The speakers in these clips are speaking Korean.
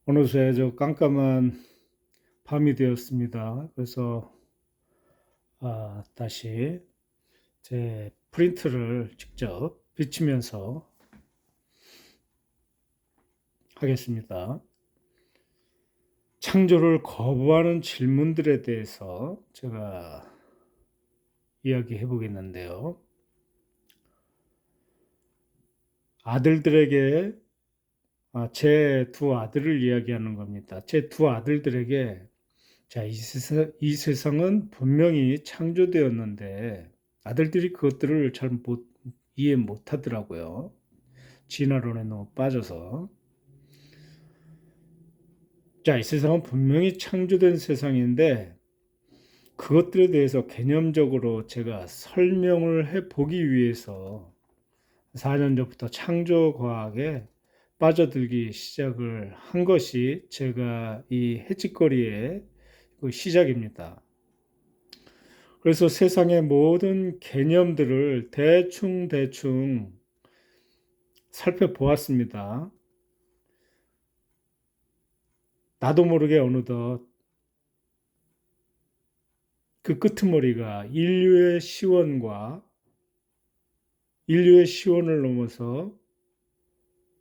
어느새 저 깜깜한 밤이 되었습니다. 그래서 다시 제 프린트를 직접 비치면서 하겠습니다. 창조를 거부하는 질문들에 대해서 제가 이야기해 보겠는데요. 아들들에게 제 두 아들을 이야기하는 겁니다. 제 두 아들들에게 자, 이 세상은 분명히 창조되었는데 아들들이 그것들을 잘 이해 못 하더라고요. 진화론에 너무 빠져서. 자, 이 세상은 분명히 창조된 세상인데 그것들에 대해서 개념적으로 제가 설명을 해 보기 위해서 4년 전부터 창조 과학에 빠져들기 시작을 한 것이 제가 이 해직거리의 그 시작입니다. 그래서 세상의 모든 개념들을 대충 살펴보았습니다. 나도 모르게 어느덧 그 끄트머리가 인류의 시원을 넘어서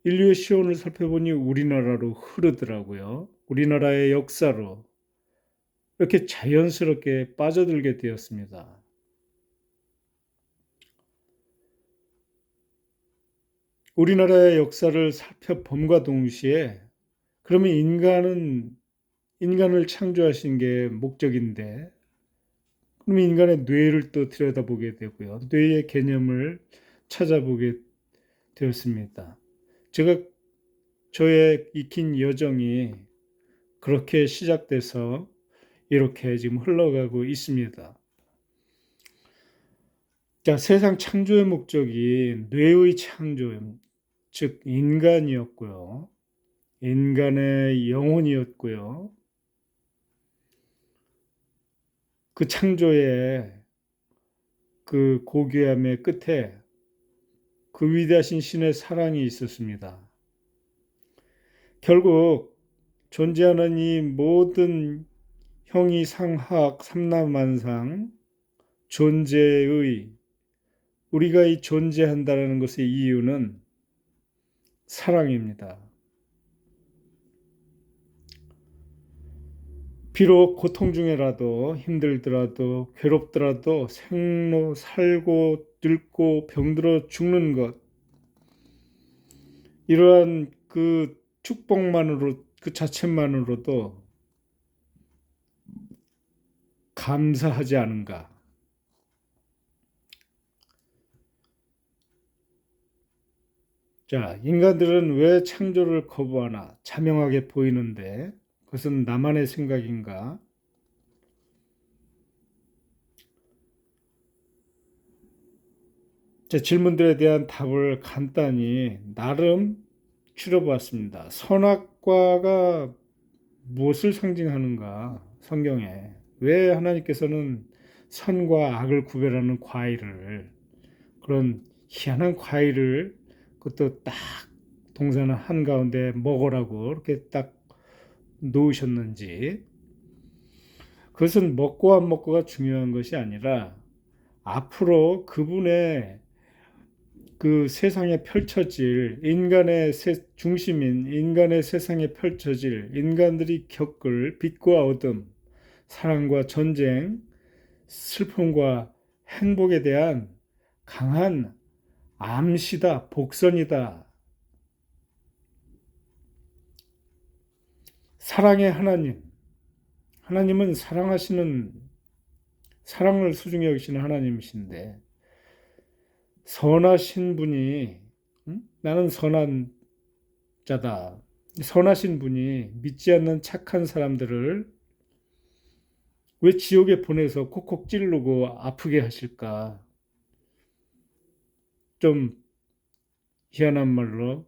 인류의 시원을 살펴보니 우리나라로 흐르더라고요. 우리나라의 역사로 이렇게 자연스럽게 빠져들게 되었습니다. 우리나라의 역사를 살펴봄과 동시에 그러면 인간을 창조하신 게 목적인데 그러면 인간의 뇌를 또 들여다보게 되고요. 뇌의 개념을 찾아보게 되었습니다. 제가 저의 익힌 여정이 그렇게 시작돼서 이렇게 지금 흘러가고 있습니다. 자, 세상 창조의 목적이 뇌의 창조, 즉 인간이었고요. 인간의 영혼이었고요. 그 창조의 그 고귀함의 끝에 그 위대하신 신의 사랑이 있었습니다. 결국 존재하는 이 모든 형이상학 삼라만상 존재의 우리가 이 존재한다는 것의 이유는 사랑입니다. 비록 고통 중에라도 힘들더라도 괴롭더라도 생로 살고 늙고 병들어 죽는 것 이러한 그 축복만으로 그 자체만으로도 감사하지 않은가. 자, 인간들은 왜 창조를 거부하나 자명하게 보이는데 그것은 나만의 생각인가? 제 질문들에 대한 답을 간단히 나름 추려보았습니다. 선악과가 무엇을 상징하는가? 성경에 왜 하나님께서는 선과 악을 구별하는 과일을 그런 희한한 과일을 그것도 딱 동산 한가운데 먹으라고 이렇게 딱 놓으셨는지 그것은 먹고 안 먹고가 중요한 것이 아니라 앞으로 그분의 그 세상에 펼쳐질 중심인 인간의 세상에 펼쳐질 인간들이 겪을 빛과 어둠, 사랑과 전쟁, 슬픔과 행복에 대한 강한 암시다, 복선이다. 사랑의 하나님은 사랑을 소중히 여기시는 하나님이신데 선하신 분이 나는 선한 자다. 선하신 분이 믿지 않는 착한 사람들을 왜 지옥에 보내서 콕콕 찌르고 아프게 하실까? 좀 희한한 말로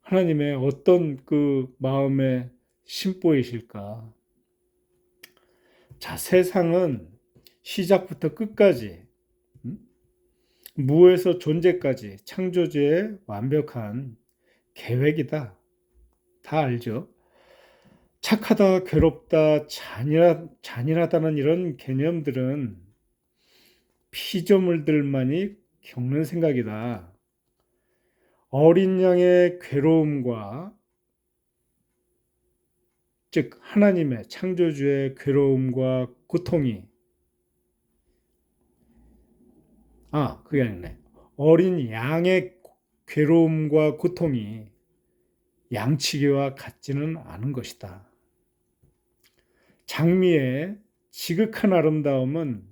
하나님의 어떤 그 마음의 심보이실까? 자, 세상은 시작부터 끝까지 무에서 존재까지 창조주의 완벽한 계획이다. 다 알죠? 착하다, 괴롭다, 잔인하다는 이런 개념들은 피조물들만이 겪는 생각이다. 어린 양의 괴로움과, 즉 하나님의 창조주의 괴로움과 고통이, 그게 아니네. 어린 양의 괴로움과 고통이 양치기와 같지는 않은 것이다. 장미의 지극한 아름다움은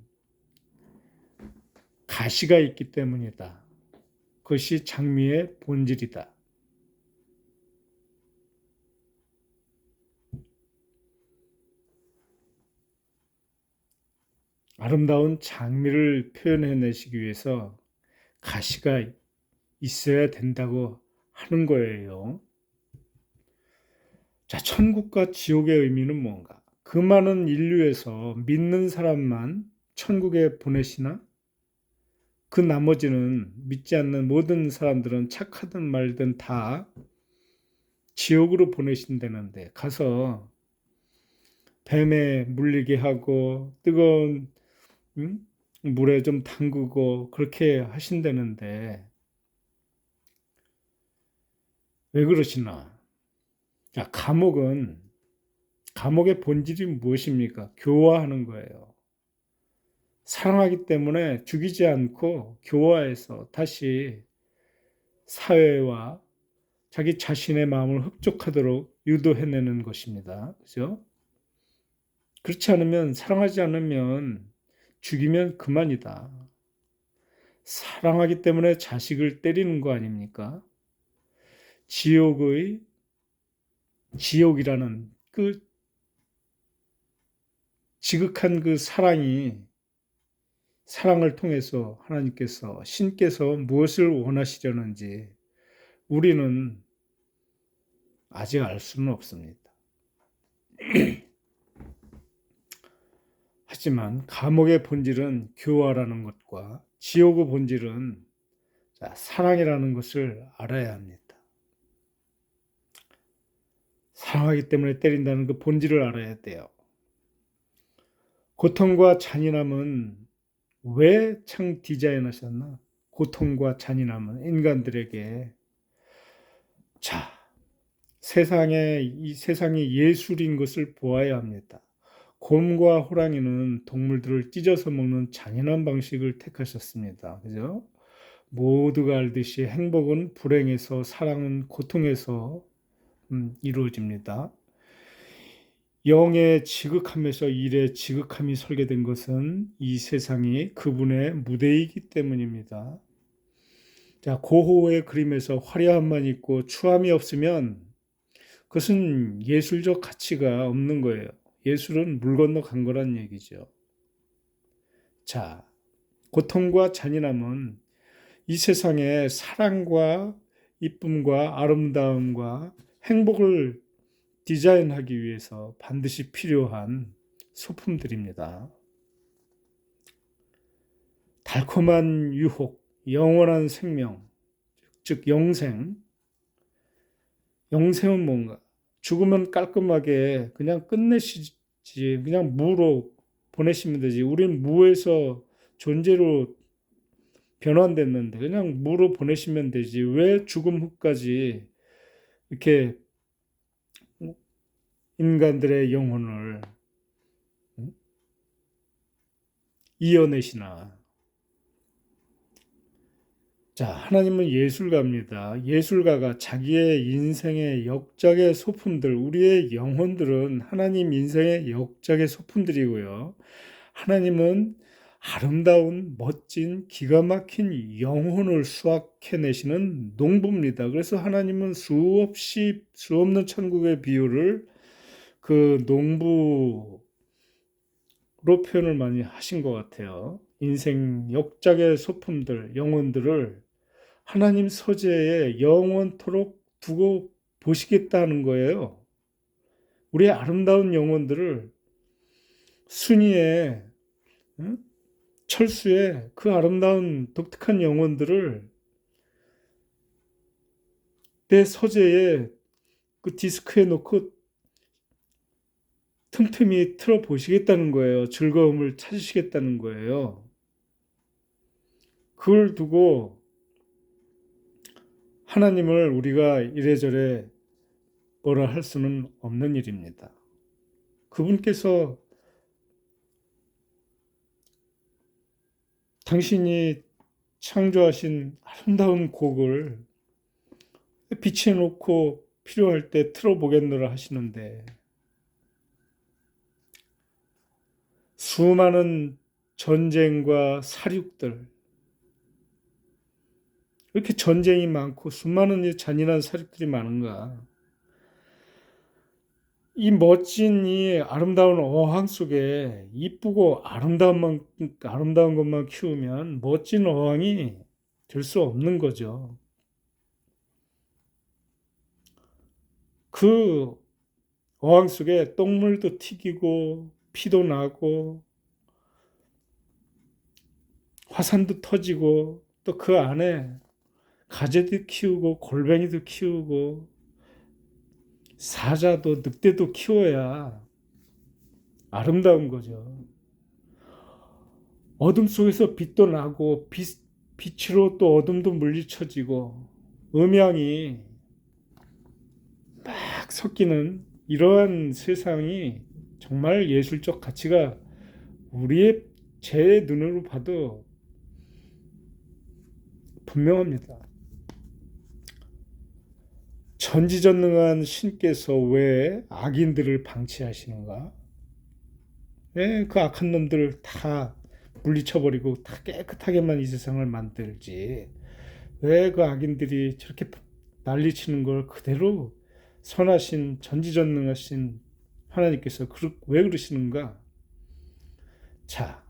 가시가 있기 때문이다. 그것이 장미의 본질이다. 아름다운 장미를 표현해내시기 위해서 가시가 있어야 된다고 하는 거예요. 자, 천국과 지옥의 의미는 뭔가? 그 많은 인류에서 믿는 사람만 천국에 보내시나? 그 나머지는 믿지 않는 모든 사람들은 착하든 말든 다 지옥으로 보내신다는데, 가서 뱀에 물리게 하고 뜨거운 물에 좀 담그고 그렇게 하신다는데 왜 그러시나? 자, 감옥의 본질이 무엇입니까? 교화하는 거예요. 사랑하기 때문에 죽이지 않고 교화해서 다시 사회와 자기 자신의 마음을 흡족하도록 유도해내는 것입니다. 그죠? 그렇지 않으면, 사랑하지 않으면 죽이면 그만이다. 사랑하기 때문에 자식을 때리는 거 아닙니까? 지옥이라는 그 지극한 그 사랑을 통해서 신께서 무엇을 원하시려는지 우리는 아직 알 수는 없습니다. 하지만 감옥의 본질은 교화라는 것과 지옥의 본질은 사랑이라는 것을 알아야 합니다. 사랑하기 때문에 때린다는 그 본질을 알아야 돼요. 고통과 잔인함은 왜 디자인하셨나? 고통과 잔인함은 인간들에게, 이 세상이 예술인 것을 보아야 합니다. 곰과 호랑이는 동물들을 찢어서 먹는 잔인한 방식을 택하셨습니다. 그죠? 모두가 알듯이 행복은 불행에서, 사랑은 고통에서 이루어집니다. 영의 지극함에서 일의 지극함이 설계된 것은 이 세상이 그분의 무대이기 때문입니다. 자, 고호의 그림에서 화려함만 있고 추함이 없으면 그것은 예술적 가치가 없는 거예요. 예술은 물 건너 간 거란 얘기죠. 자, 고통과 잔인함은 이 세상에 사랑과 이쁨과 아름다움과 행복을 디자인하기 위해서 반드시 필요한 소품들입니다. 달콤한 유혹, 영원한 생명, 즉 영생은 뭔가? 죽으면 깔끔하게 그냥 끝내시지, 그냥 무로 보내시면 되지. 우린 무에서 존재로 변환됐는데 그냥 무로 보내시면 되지. 왜 죽음 후까지 이렇게 인간들의 영혼을 이어내시나? 자, 하나님은 예술가입니다. 예술가가 자기의 인생의 역작의 소품들, 우리의 영혼들은 하나님 인생의 역작의 소품들이고요. 하나님은 아름다운, 멋진, 기가 막힌 영혼을 수확해내시는 농부입니다. 그래서 하나님은 수 없는 천국의 비유를 그 농부로 표현을 많이 하신 것 같아요. 인생 역작의 소품들, 영혼들을 하나님 서재에 영원토록 두고 보시겠다는 거예요. 우리의 아름다운 영혼들을 순위에, 철수에 그 아름다운 독특한 영혼들을 내 서재에 그 디스크에 놓고 틈틈이 틀어보시겠다는 거예요. 즐거움을 찾으시겠다는 거예요. 그걸 두고 하나님을 우리가 이래저래 뭐라 할 수는 없는 일입니다. 그분께서 당신이 창조하신 아름다운 곡을 비치해놓고 필요할 때 틀어보겠노라 하시는데, 수많은 전쟁과 사륙들, 이렇게 전쟁이 많고 수많은 잔인한 사륙들이 많은가. 이 멋진 이 아름다운 어항 속에 이쁘고 아름다운 것만 키우면 멋진 어항이 될 수 없는 거죠. 그 어항 속에 똥물도 튀기고 피도 나고 화산도 터지고 또 그 안에 가재도 키우고 골뱅이도 키우고 사자도 늑대도 키워야 아름다운 거죠. 어둠 속에서 빛도 나고 빛으로 또 어둠도 물리쳐지고 음양이 막 섞이는 이러한 세상이 정말 예술적 가치가 우리의 제 눈으로 봐도 분명합니다. 전지전능한 신께서 왜 악인들을 방치하시는가? 왜 그 악한 놈들을 다 물리쳐버리고 다 깨끗하게만 이 세상을 만들지? 왜 그 악인들이 저렇게 난리치는 걸 그대로 선하신 전지전능하신 하나님께서 왜 그러시는가? 자,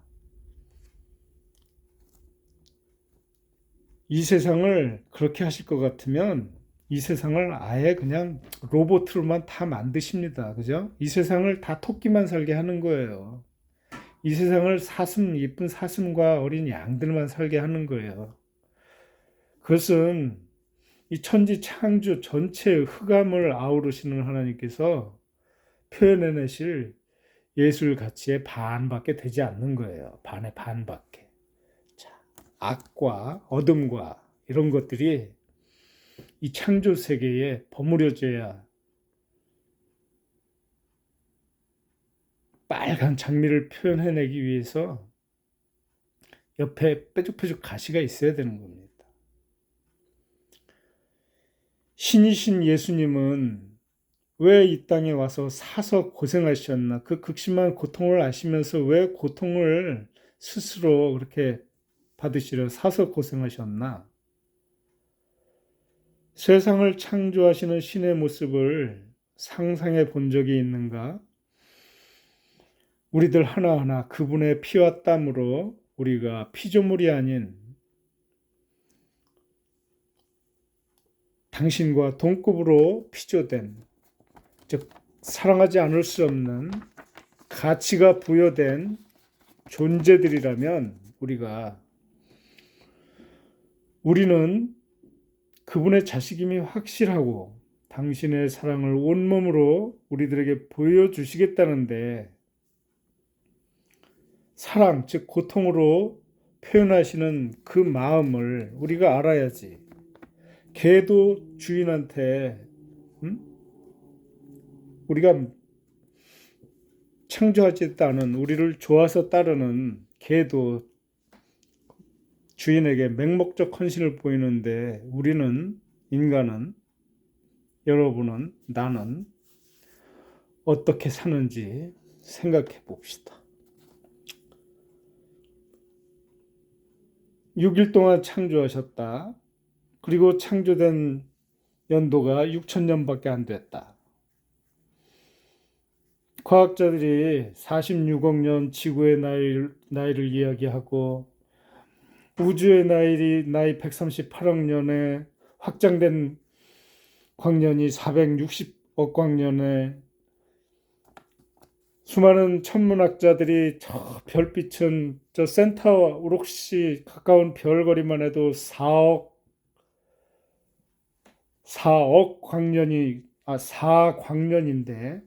이 세상을 그렇게 하실 것 같으면 이 세상을 아예 그냥 로봇으로만 다 만드십니다. 그죠? 이 세상을 다 토끼만 살게 하는 거예요. 이 세상을 예쁜 사슴과 어린 양들만 살게 하는 거예요. 그것은 이 천지 창조 전체의 흑암을 아우르시는 하나님께서 표현해내실 예술 가치의 반밖에 되지 않는 거예요. 반의 반밖에. 자, 악과 어둠과 이런 것들이 이 창조 세계에 버무려져야 빨간 장미를 표현해내기 위해서 옆에 뾰족뾰족 가시가 있어야 되는 겁니다. 신이신 예수님은 왜 이 땅에 와서 사서 고생하셨나? 그 극심한 고통을 아시면서 왜 고통을 스스로 그렇게 받으시려 사서 고생하셨나? 세상을 창조하시는 신의 모습을 상상해 본 적이 있는가? 우리들 하나하나 그분의 피와 땀으로 우리가 피조물이 아닌 당신과 동급으로 피조된, 즉 사랑하지 않을 수 없는 가치가 부여된 존재들이라면 우리는 그분의 자식임이 확실하고 당신의 사랑을 온몸으로 우리들에게 보여주시겠다는데, 사랑, 즉 고통으로 표현하시는 그 마음을 우리가 알아야지. 개도 주인한테 우리가 창조하지 않은 우리를 좋아서 따르는 개도 주인에게 맹목적 헌신을 보이는데, 우리는, 인간은, 여러분은, 나는 어떻게 사는지 생각해 봅시다. 6일 동안 창조하셨다. 그리고 창조된 연도가 6,000년밖에 안 됐다. 과학자들이 46억 년 지구의 나이를 이야기하고, 우주의 나이 138억 년에 확장된 광년이 460억 광년에, 수많은 천문학자들이 저 별빛은 저 센타우록시 가까운 별거리만 해도 4광년인데,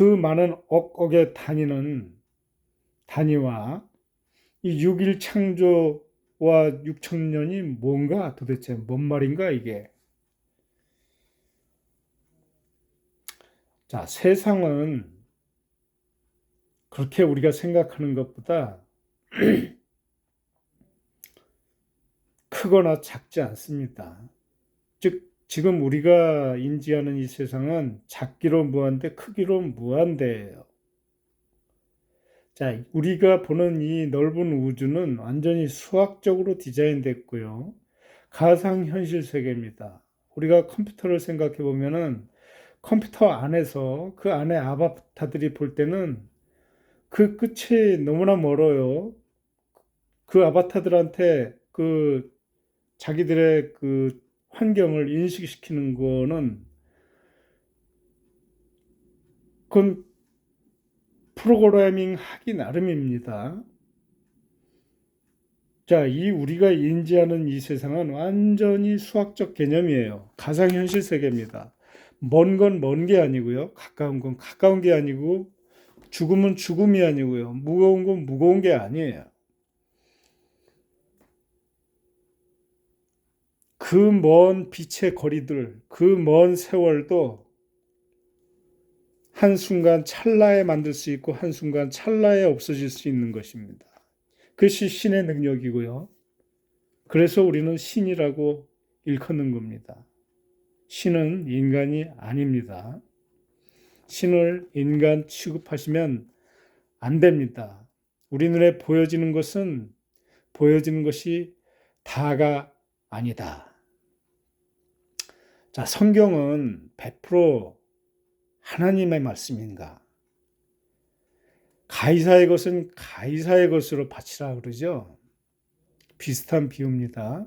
그 많은 억억의 단위와 이 6일 창조와 6천년이 뭔가 도대체 뭔 말인가 이게. 자, 세상은 그렇게 우리가 생각하는 것보다 크거나 작지 않습니다. 즉, 지금 우리가 인지하는 이 세상은 작기로 무한대, 크기로 무한대예요. 자, 우리가 보는 이 넓은 우주는 완전히 수학적으로 디자인됐고요. 가상현실 세계입니다. 우리가 컴퓨터를 생각해 보면은 컴퓨터 안에서 그 안에 아바타들이 볼 때는 그 끝이 너무나 멀어요. 그 아바타들한테 그 자기들의 그 환경을 인식시키는 거는 그건 프로그래밍 하기 나름입니다. 자, 이 우리가 인지하는 이 세상은 완전히 수학적 개념이에요. 가상현실 세계입니다. 먼 건 먼 게 아니고요. 가까운 건 가까운 게 아니고 죽음은 죽음이 아니고요. 무거운 건 무거운 게 아니에요. 그 먼 빛의 거리들, 그 먼 세월도 한순간 찰나에 만들 수 있고 한순간 찰나에 없어질 수 있는 것입니다. 그것이 신의 능력이고요. 그래서 우리는 신이라고 일컫는 겁니다. 신은 인간이 아닙니다. 신을 인간 취급하시면 안 됩니다. 우리 눈에 보여지는 것이 다가 아니다. 자, 성경은 100% 하나님의 말씀인가? 가이사의 것은 가이사의 것으로 바치라 그러죠. 비슷한 비유입니다.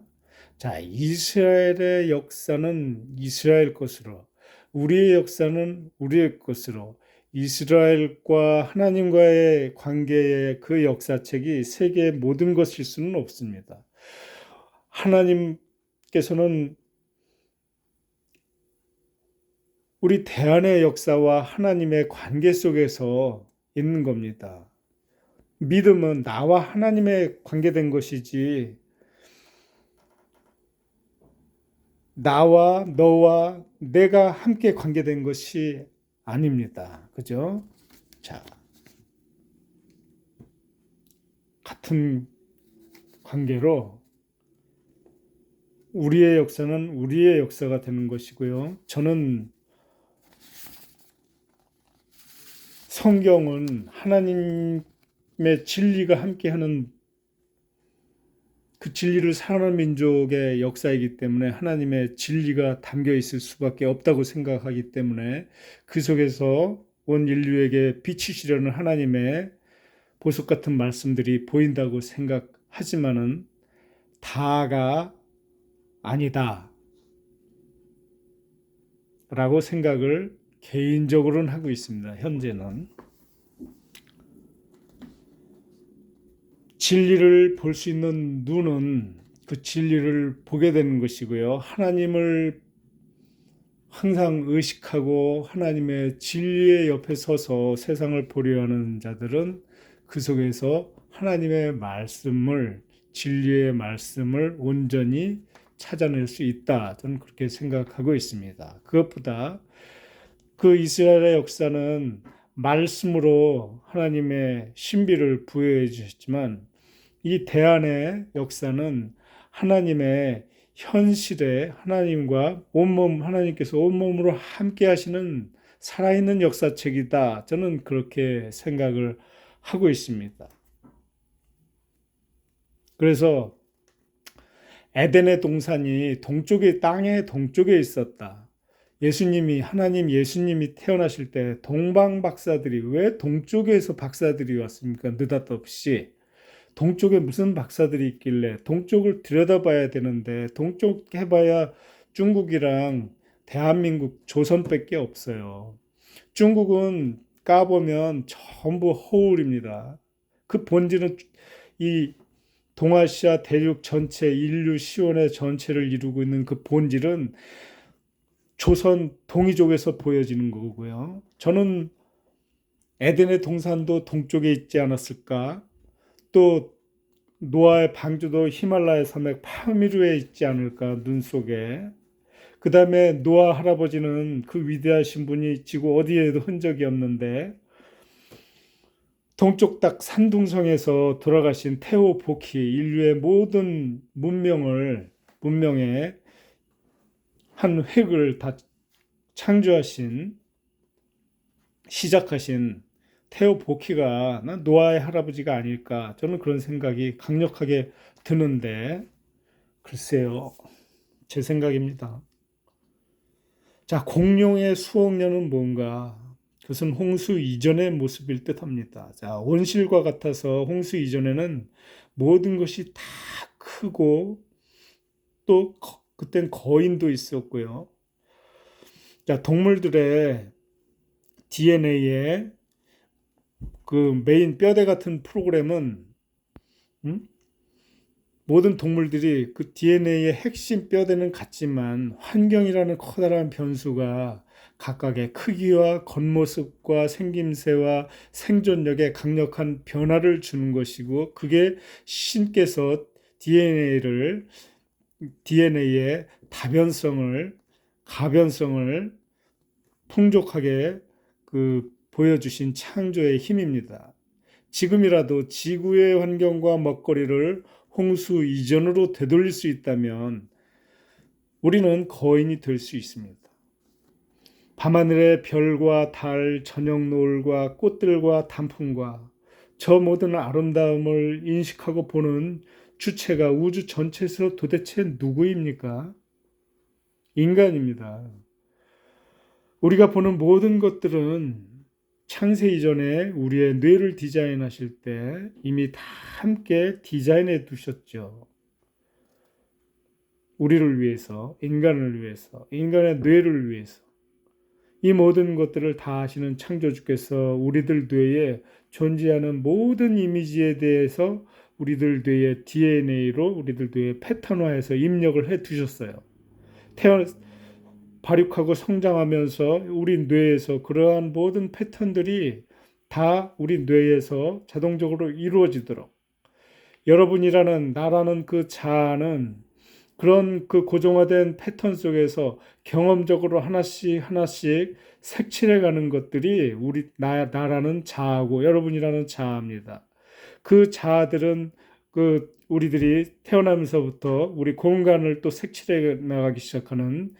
자, 이스라엘의 역사는 이스라엘 것으로, 우리의 역사는 우리의 것으로, 이스라엘과 하나님과의 관계의 그 역사책이 세계의 모든 것일 수는 없습니다. 하나님께서는 우리 대안의 역사와 하나님의 관계 속에서 있는 겁니다. 믿음은 나와 하나님의 관계된 것이지 나와 너와 내가 함께 관계된 것이 아닙니다. 그죠? 자, 같은 관계로 우리의 역사는 우리의 역사가 되는 것이고요. 저는 성경은 하나님의 진리가 함께하는 그 진리를 사랑하는 민족의 역사이기 때문에 하나님의 진리가 담겨 있을 수밖에 없다고 생각하기 때문에 그 속에서 온 인류에게 비치시려는 하나님의 보석 같은 말씀들이 보인다고 생각하지만은 다가 아니다 라고 생각을 개인적으로는 하고 있습니다. 현재는. 진리를 볼 수 있는 눈은 그 진리를 보게 되는 것이고요. 하나님을 항상 의식하고 하나님의 진리의 옆에 서서 세상을 보려 하는 자들은 그 속에서 하나님의 말씀을, 진리의 말씀을 온전히 찾아낼 수 있다. 저는 그렇게 생각하고 있습니다. 그것보다 그 이스라엘의 역사는 말씀으로 하나님의 신비를 부여해 주셨지만 이 대안의 역사는 하나님의 현실에 하나님께서 온몸으로 함께 하시는 살아있는 역사책이다. 저는 그렇게 생각을 하고 있습니다. 그래서 에덴의 동산이 땅의 동쪽에 있었다. 하나님 예수님이 태어나실 때 동방 박사들이 왜 동쪽에서 박사들이 왔습니까? 느닷없이. 동쪽에 무슨 박사들이 있길래 동쪽을 들여다봐야 되는데 동쪽 해봐야 중국이랑 대한민국 조선밖에 없어요. 중국은 까보면 전부 허울입니다. 그 본질은 이 동아시아 대륙 전체 인류 시온의 전체를 이루고 있는 그 본질은 조선 동이족에서 보여지는 거고요. 저는 에덴의 동산도 동쪽에 있지 않았을까? 또 노아의 방주도 히말라야 산맥 파미르에 있지 않을까? 눈 속에. 그 다음에 노아 할아버지는 그 위대하신 분이 지구 어디에도 흔적이 없는데 동쪽 딱 산둥성에서 돌아가신 테오 보키 인류의 모든 문명의 한 획을 다 창조하신 시작하신 테오 보키가 난 노아의 할아버지가 아닐까 저는 그런 생각이 강력하게 드는데 글쎄요 제 생각입니다. 자, 공룡의 수억 년은 뭔가? 그것은 홍수 이전의 모습일 듯합니다. 자, 온실과 같아서 홍수 이전에는 모든 것이 다 크고 또 그땐 거인도 있었고요. 자, 동물들의 DNA의 그 메인 뼈대 같은 프로그램은 음? 모든 동물들이 그 DNA의 핵심 뼈대는 같지만 환경이라는 커다란 변수가 각각의 크기와 겉모습과 생김새와 생존력에 강력한 변화를 주는 것이고 그게 신께서 DNA의 다변성을 가변성을 풍족하게 보여주신 창조의 힘입니다. 지금이라도 지구의 환경과 먹거리를 홍수 이전으로 되돌릴 수 있다면 우리는 거인이 될 수 있습니다. 밤하늘의 별과 달, 저녁 노을과 꽃들과 단풍과 저 모든 아름다움을 인식하고 보는 주체가 우주 전체에서 도대체 누구입니까? 인간입니다. 우리가 보는 모든 것들은 창세 이전에 우리의 뇌를 디자인하실 때 이미 다 함께 디자인해 두셨죠. 우리를 위해서, 인간을 위해서, 인간의 뇌를 위해서. 이 모든 것들을 다 아시는 창조주께서 우리들 뇌에 존재하는 모든 이미지에 대해서 우리들 뇌의 DNA로 우리들 뇌에 패턴화해서 입력을 해 두셨어요. 발육하고 성장하면서 우리 뇌에서 그러한 모든 패턴들이 다 우리 뇌에서 자동적으로 이루어지도록 여러분이라는 나라는 그 자아는 그런 그 고정화된 패턴 속에서 경험적으로 하나씩 색칠해 가는 것들이 나라는 자아고 여러분이라는 자아입니다. 그 자아들은 우리들이 태어나면서부터 우리 공간을 또 색칠해 나가기 시작하는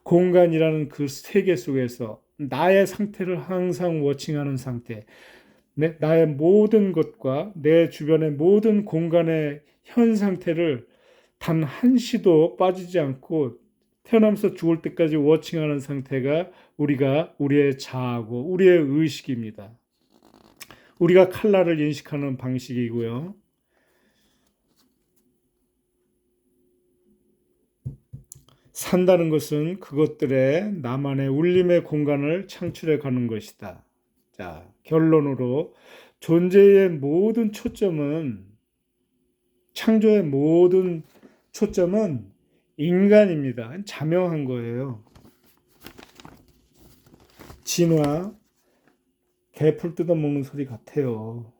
공간이라는 그 세계 속에서 나의 상태를 항상 워칭하는 상태, 나의 모든 것과 내 주변의 모든 공간의 현 상태를 단 한시도 빠지지 않고 태어나면서 죽을 때까지 워칭하는 상태가 우리의 자아고 우리의 의식입니다. 우리가 칼라를 인식하는 방식이고요. 산다는 것은 그것들의 나만의 울림의 공간을 창출해 가는 것이다. 자, 결론으로 존재의 모든 초점은 창조의 모든 초점은 인간입니다. 자명한 거예요. 진화, 개풀 뜯어먹는 소리 같아요.